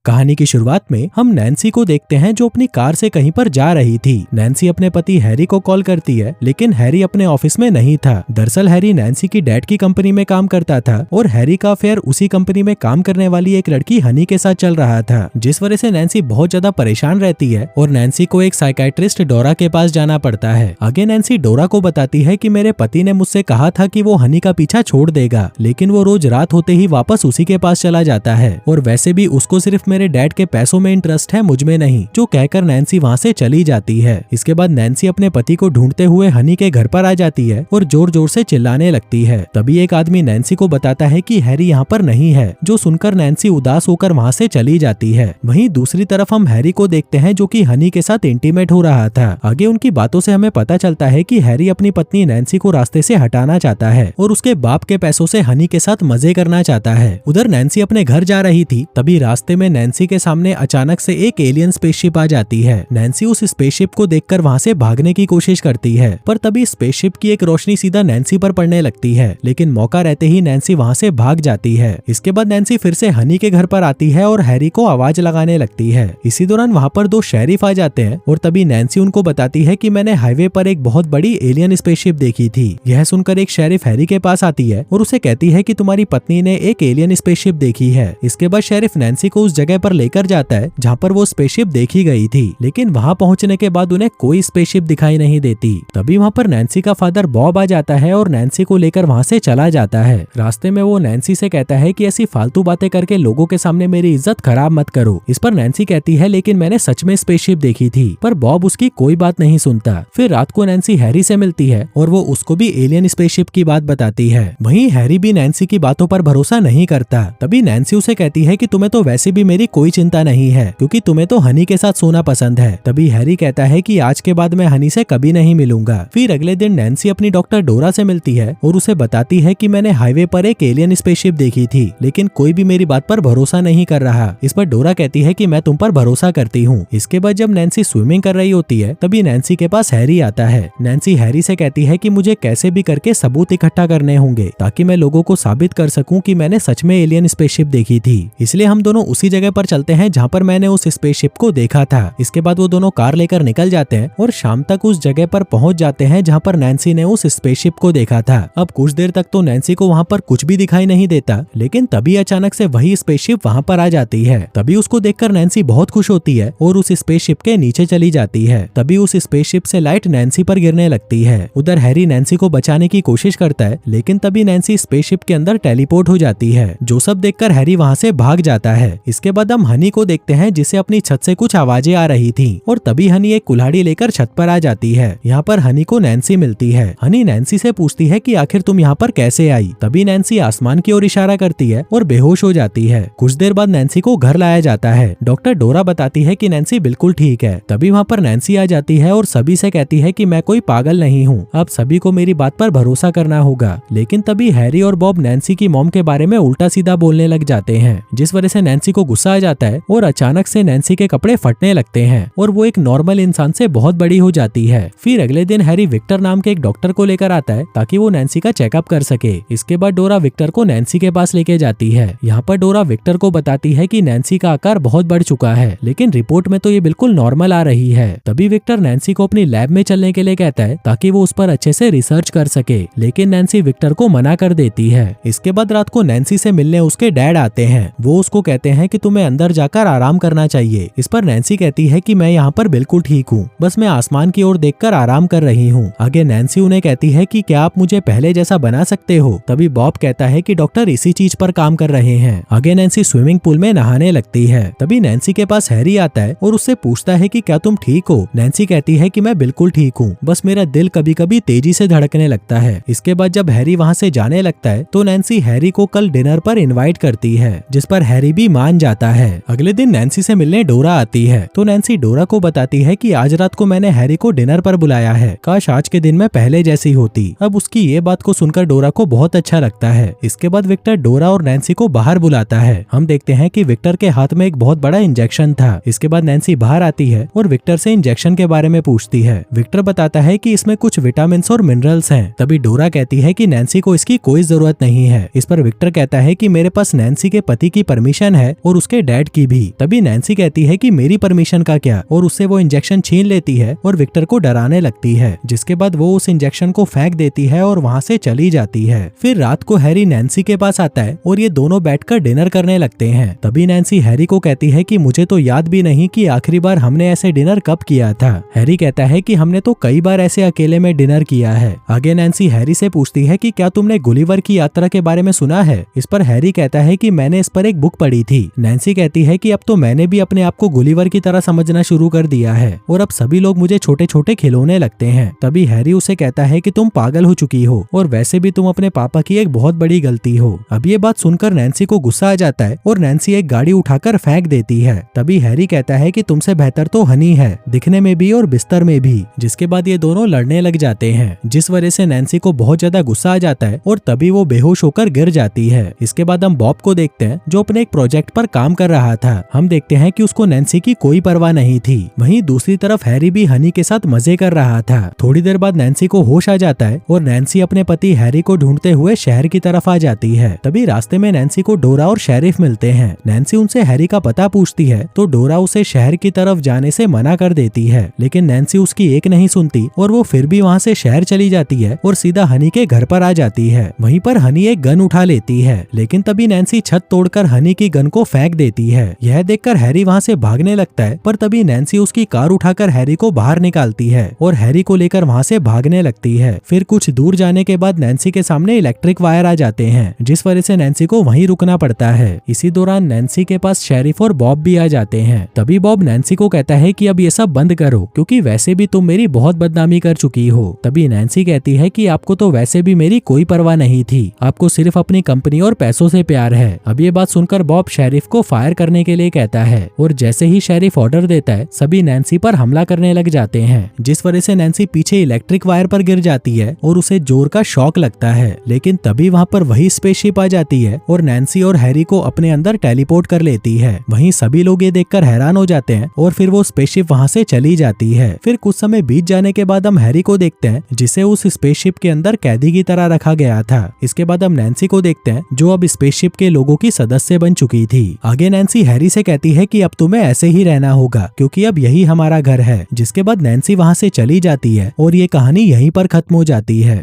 कहानी की शुरुआत में हम नैन्सी को देखते हैं जो अपनी कार से कहीं पर जा रही थी। नैन्सी अपने पति हैरी को कॉल करती है, लेकिन हैरी अपने ऑफिस में नहीं था। दरअसल हैरी नैन्सी की डैड की कंपनी में काम करता था और हैरी का अफेयर उसी कंपनी में काम करने वाली एक लड़की हनी के साथ चल रहा था, जिस वजह से नैन्सी बहुत ज्यादा परेशान रहती है और नैन्सी को एक साइकाइट्रिस्ट डोरा के पास जाना पड़ता है। आगे नैन्सी डोरा को बताती है कि मेरे पति ने मुझसे कहा था कि वो हनी का पीछा छोड़ देगा, लेकिन वो रोज रात होते ही वापस उसी के पास चला जाता है और वैसे भी उसको सिर्फ मेरे डैड के पैसों में इंटरेस्ट है, मुझ में नहीं, जो कहकर नैन्सी वहाँ से चली जाती है। इसके बाद नैन्सी अपने पति को ढूंढते हुए हनी के घर पर आ जाती है और जोर जोर से चिल्लाने लगती है। तभी एक आदमी नैन्सी को बताता है कि हैरी यहाँ पर नहीं है, जो सुनकर नैन्सी उदास होकर वहाँ से चली जाती है। वहीं दूसरी तरफ हम हैरी को देखते हैं जो कि हनी के साथ इंटीमेट हो रहा था। आगे उनकी बातों से हमें पता चलता है कि हैरी अपनी पत्नी नैन्सी को रास्ते से हटाना चाहता है और उसके बाप के पैसों से हनी के साथ मजे करना चाहता है। उधर नैन्सी अपने घर जा रही थी, तभी रास्ते में नैन्सी के सामने अचानक से एक एलियन स्पेसशिप आ जाती है। नैन्सी उस स्पेसशिप को देखकर वहाँ से भागने की कोशिश करती है, पर तभी स्पेसशिप की एक रोशनी सीधा नैन्सी पर पड़ने लगती है, लेकिन मौका रहते ही नैन्सी वहाँ से भाग जाती है। इसके बाद नैन्सी फिर से हनी के घर पर आती है और हैरी को आवाज लगाने लगती है। इसी दौरान वहाँ पर दो शेरिफ आ जाते हैं और तभी नैन्सी उनको बताती है कि मैंने हाईवे पर एक बहुत बड़ी एलियन स्पेसशिप देखी थी। यह सुनकर एक शेरिफ हैरी के पास आती है और उसे कहती है कि तुम्हारी पत्नी ने एक एलियन स्पेसशिप देखी है। इसके बाद शेरिफ नैन्सी को उस जगह पर लेकर जाता है जहाँ पर वो स्पेसशिप देखी गई थी, लेकिन वहाँ पहुँचने के बाद उन्हें कोई स्पेसशिप दिखाई नहीं देती। तभी वहाँ पर नैन्सी का फादर बॉब आ जाता है और नैन्सी को लेकर वहाँ से चला जाता है। रास्ते में वो नैन्सी से कहता है कि ऐसी फालतू बातें करके लोगों के सामने मेरी इज्जत खराब मत करो। इस पर नैन्सी कहती है लेकिन मैंने सच में स्पेसशिप देखी थी, पर बॉब उसकी कोई बात नहीं सुनता। फिर रात को नैन्सी हैरी से मिलती है और वो उसको भी एलियन स्पेसशिप की बात बताती है। वहीं हैरी भी नैन्सी की बातों पर भरोसा नहीं करता। तभी नैन्सी उसे कहती है कि तुम्हें तो वैसे भी मेरी कोई चिंता नहीं है, क्योंकि तुम्हें तो हनी के साथ सोना पसंद है। तभी हैरी कहता है कि आज के बाद मैं हनी से कभी नहीं मिलूंगा। फिर अगले दिन नैन्सी अपनी डॉक्टर डोरा से मिलती है और उसे बताती है कि मैंने हाईवे पर एक एलियन स्पेसशिप देखी थी, लेकिन कोई भी मेरी बात पर भरोसा नहीं कर रहा। इस पर डोरा कहती है कि मैं तुम पर भरोसा करती हूँ। इसके बाद जब नैन्सी स्विमिंग कर रही होती है, तभी नैन्सी के पास हैरी आता है। नैन्सी हैरी से कहती है कि मुझे कैसे भी करके सबूत इकट्ठा करने होंगे ताकि मैं लोगों को साबित कर सकूं कि मैंने सच में एलियन स्पेसशिप देखी थी। इसलिए हम दोनों उसी जगह पर चलते हैं जहाँ पर मैंने उस स्पेसशिप को देखा था। इसके बाद वो दोनों कार लेकर निकल जाते हैं और शाम तक उस जगह पर पहुंच जाते हैं जहाँ पर नैन्सी ने उस स्पेसशिप को देखा था। अब कुछ देर तक तो नैन्सी को वहाँ पर कुछ भी दिखाई नहीं देता, लेकिन तभी अचानक से वही स्पेसशिप वहाँ पर आ जाती है। तभी उसको देखकर नैन्सी बहुत खुश होती है और उस स्पेसशिप के नीचे चली जाती है। तभी उस स्पेसशिप से लाइट नैन्सी पर गिरने लगती है। उधर हैरी नैन्सी को बचाने की कोशिश करता है, लेकिन तभी नैन्सी स्पेसशिप के अंदर टेलीपोर्ट हो जाती है, जो सब देखकर हैरी वहाँ से भाग जाता है। इसके बाद हम हनी को देखते हैं जिसे अपनी छत से कुछ आवाजें आ रही थी और तभी हनी एक कुल्हाड़ी लेकर छत पर आ जाती है। यहाँ पर हनी को नैन्सी मिलती है। हनी नैन्सी से पूछती है कि आखिर तुम यहाँ पर कैसे आई। तभी नैन्सी आसमान की ओर इशारा करती है और बेहोश हो जाती है। कुछ देर बाद नैन्सी को घर लाया जाता है। डॉक्टर डोरा बताती है कि नैन्सी बिल्कुल ठीक है। तभी वहाँ पर नैन्सी आ जाती है और सभी से कहती है कि मैं कोई पागल नहीं हूँ, अब सभी को मेरी बात पर भरोसा करना होगा। लेकिन तभी हैरी और बॉब नैन्सी की मॉम के बारे में उल्टा सीधा बोलने लग जाते हैं, जिस वजह से नैन्सी को गुस्सा आ जाता है और अचानक से नैन्सी के कपड़े फटने लगते हैं और वो एक नॉर्मल इंसान से बहुत बड़ी हो जाती है। फिर अगले दिन हैरी विक्टर नाम के एक डॉक्टर को लेकर आता है ताकि वो नैन्सी का चेकअप कर सके। इसके बाद डोरा विक्टर को नैन्सी के पास लेके जाती है। यहाँ पर डोरा विक्टर को बताती है कि नैन्सी का आकार बहुत बढ़ चुका है, लेकिन रिपोर्ट में तो ये बिल्कुल नॉर्मल आ रही है। तभी विक्टर नैन्सी को अपनी लैब में चलने के लिए कहता है ताकि वो उस पर अच्छे से रिसर्च कर सके, लेकिन नैन्सी विक्टर को मना कर देती है। इसके बाद रात को नैन्सी से मिलने उसके डैड आते हैं। वो उसको कहते हैं कि तुम्हें अंदर जाकर आराम करना चाहिए। इस पर नैन्सी कहती है कि मैं यहाँ पर बिल्कुल ठीक हूँ, बस मैं आसमान की ओर देखकर आराम कर रही हूँ। आगे नैन्सी उन्हें कहती है कि क्या आप मुझे पहले जैसा बना सकते हो। तभी बॉब कहता है कि डॉक्टर इसी चीज पर काम कर रहे हैं। आगे नैन्सी स्विमिंग पूल में नहाने लगती है। तभी नैन्सी के पास हैरी आता है और उससे पूछता है कि क्या तुम ठीक हो। नैन्सी कहती है कि मैं बिल्कुल ठीक हूँ, बस मेरा दिल कभी कभी तेजी से धड़कने लगता है। इसके बाद जब हैरी वहाँ से जाने लगता है तो नैन्सी हैरी को कल डिनर पर इनवाइट करती है, जिस पर हैरी भी मान जाता है। अगले दिन नैन्सी से मिलने डोरा आती है तो नैन्सी डोरा को बताती है कि आज रात को मैंने हैरी को डिनर पर बुलाया है, काश आज के दिन में पहले जैसी होती। अब उसकी ये बात को सुनकर डोरा को बहुत अच्छा लगता है। इसके बाद विक्टर डोरा और नैन्सी को बाहर बुलाता है। हम देखते हैं कि विक्टर के हाथ में एक बहुत बड़ा इंजेक्शन था। इसके बाद नैन्सी बाहर आती है और विक्टर से इंजेक्शन के बारे में पूछती है। विक्टर बताता है कि इसमें कुछ विटामिन और मिनरल्स हैं। तभी डोरा कहती है कि नैन्सी को इसकी कोई जरूरत नहीं है। इस पर विक्टर कहता है कि मेरे पास नैन्सी के पति की परमिशन है और उसके उसके डैड की भी। तभी नैन्सी कहती है कि मेरी परमिशन का क्या, और उससे वो इंजेक्शन छीन लेती है और विक्टर को डराने लगती है, जिसके बाद वो उस इंजेक्शन को फेंक देती है और वहाँ से चली जाती है। फिर रात को हैरी नैन्सी के पास आता है और ये दोनों बैठकर डिनर करने लगते हैं। तभी नैन्सी हैरी को कहती है कि मुझे तो याद भी नहीं कि आखिरी बार हमने ऐसे डिनर कब किया था। हैरी कहता है कि हमने तो कई बार ऐसे अकेले में डिनर किया है। आगे नैन्सी हैरी से पूछती है कि क्या तुमने गुलिवर की यात्रा के बारे में सुना है। इस पर हैरी कहता है कि मैंने इस पर एक बुक पढ़ी थी। नैन्सी कहती है कि अब तो मैंने भी अपने आप को गुलिवर की तरह समझना शुरू कर दिया है और अब सभी लोग मुझे छोटे छोटे खिलौने लगते हैं। तभी हैरी उसे कहता है कि तुम पागल हो चुकी हो और वैसे भी तुम अपने पापा की एक बहुत बड़ी गलती हो। अब ये बात सुनकर नैन्सी को गुस्सा आ जाता है और नैन्सी एक गाड़ी उठाकर फेंक देती है। तभी हैरी कहता है कि तुमसे बेहतर तो हनी है, दिखने में भी और बिस्तर में भी। जिसके बाद ये दोनों लड़ने लग जाते हैं, जिस वजह से नैन्सी को बहुत ज्यादा गुस्सा आ जाता है और तभी वो बेहोश होकर गिर जाती है। इसके बाद हम बॉब को देखते हैं जो अपने एक प्रोजेक्ट पर काम कर रहा था। हम देखते हैं कि उसको नैन्सी की कोई परवाह नहीं थी। वहीं दूसरी तरफ हैरी भी हनी के साथ मजे कर रहा था। थोड़ी देर बाद नैन्सी को होश आ जाता है और नैन्सी अपने पति हैरी को ढूंढते हुए शहर की तरफ आ जाती है। तभी रास्ते में नैन्सी को डोरा और शेरिफ मिलते हैं। नैन्सी उनसे हैरी का पता पूछती है तो डोरा उसे शहर की तरफ जाने से मना कर देती है, लेकिन नैन्सी उसकी एक नहीं सुनती और वो फिर भी वहाँ से शहर चली जाती है और सीधा हनी के घर पर आ जाती है। वहीं पर हनी एक गन उठा लेती है, लेकिन तभी नैन्सी छत तोड़कर हनी की गन को फेंक देती है। यह देखकर हैरी वहाँ से भागने लगता है, पर तभी नैन्सी उसकी कार उठाकर हैरी को बाहर निकालती है और हैरी को लेकर वहाँ से भागने लगती है। फिर कुछ दूर जाने के बाद नैन्सी के सामने इलेक्ट्रिक वायर आ जाते हैं, जिस वजह से नैन्सी को वहीं रुकना पड़ता है। इसी दौरान नैन्सी के पास शेरिफ और बॉब भी आ जाते हैं। तभी बॉब नैन्सी को कहता है कि अब ये सब बंद करो, क्योंकि वैसे भी तुम मेरी बहुत बदनामी कर चुकी हो। तभी नैन्सी कहती है कि आपको तो वैसे भी मेरी कोई परवाह नहीं थी, आपको सिर्फ अपनी कंपनी और पैसों से प्यार है। अब ये बात सुनकर बॉब शेरिफ को फायर करने के लिए कहता है और जैसे ही शेरिफ ऑर्डर देता है सभी नैन्सी पर हमला करने लग जाते हैं, जिस वजह से नैन्सी पीछे इलेक्ट्रिक वायर पर गिर जाती है और उसे जोर का शॉक लगता है। लेकिन तभी वहाँ पर वही स्पेसशिप आ जाती है और नैन्सी और हैरी को अपने अंदर टेलीपोर्ट कर लेती है। वहीं सभी लोग ये देखकर हैरान हो जाते हैं और फिर वो स्पेसशिप वहाँ से चली जाती है। फिर कुछ समय बीत जाने के बाद हम हैरी को देखते हैं जिसे उस स्पेसशिप के अंदर कैदी की तरह रखा गया था। इसके बाद हम नैन्सी को देखते हैं जो अब स्पेसशिप के लोगों की सदस्य बन चुकी थी। आगे नैन्सी हैरी से कहती है कि अब तुम्हें ऐसे ही रहना होगा, क्योंकि अब यही हमारा घर है। जिसके बाद नैन्सी वहाँ से चली जाती है और ये कहानी यहीं पर खत्म हो जाती है।